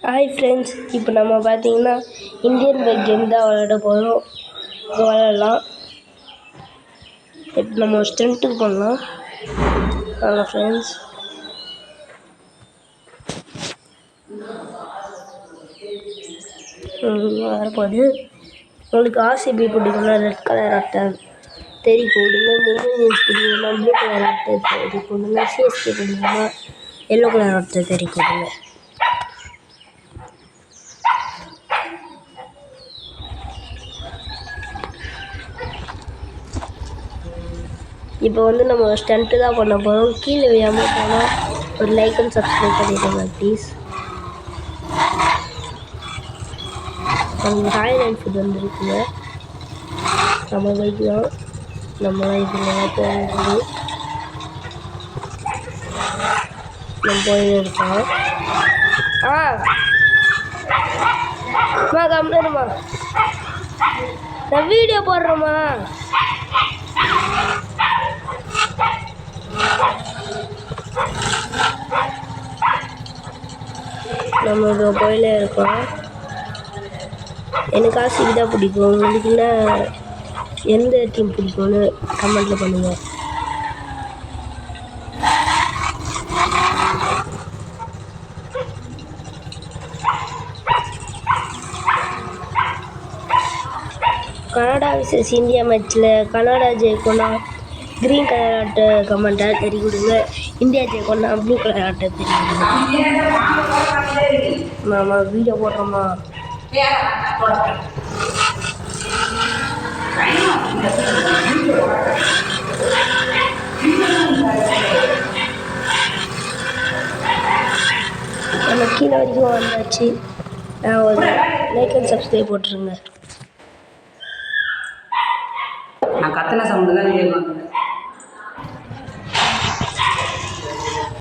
Hi friends, இப்போ நம்ம பார்த்தீங்கன்னா இந்தியன் பைக் கேம் தான் விளையாட போகிறோம். விளையாடலாம். இப்போ நம்ம ஸ்டண்ட்டுக்கு பண்ணலாம். ஆமாம் ஃப்ரெண்ட்ஸ், வரப்போகுது. உங்களுக்கு ஆர்சிபி பிடிக்கும்னா ரெட் கலர் அட்டை தெரி போடுங்க. மும்பை இந்தியன்ஸ் பிடிக்கும்னா ப்ளூ கலர் அட்டை தெரி போடுங்க. சிஎஸ்கே பிடிக்கும்னா எல்லோ கலர் அட்டை தெரி போடுங்க. இப்போ நம்ம ஸ்டண்ட்டு தான் பண்ண போகிறோம். கீழே விழாமல் போனால் ஒரு லைக் அண்ட் சப்ஸ்கிரைப் பண்ணிடுங்க ப்ளீஸ். ராயல் என்ஃபீல்டு வந்துருக்குங்க. நம்ம பைக் தான், நம்ம இதில் போகிறது. நம்ம போயிருக்கோம். கம்மிடுமா, நான் வீடியோ போடுறேம்மா. நம்ம இப்போ கோயில இருக்கோம். எனக்கு ஆர்சிபி தான் பிடிக்கும். உங்களுக்கு என்ன எந்த டீம் பிடிக்கும்னு கமெண்ட்டில் பண்ணுங்கள். கனடா விசஸ் இந்தியா மேட்ச்சில் கனடா ஜெயிக்கணும்னா க்ரீன் கலர் ஆட்டை கமெண்ட்டை தெரிய கொடுங்க. இந்தியா ஜெயிக்கணும்னா ப்ளூ கலர் ஆட்டை தெரிய கொடுங்க. நம்ம வீடியோ போடுறோமா? நம்ம கீழே வரைக்கும் வந்தாச்சு. ஒரு லைக் அண்ட் சப்ஸ்கிரைப் போட்டுருங்க. நான் கத்தனை சவுண்டு தான் கேட்கும்.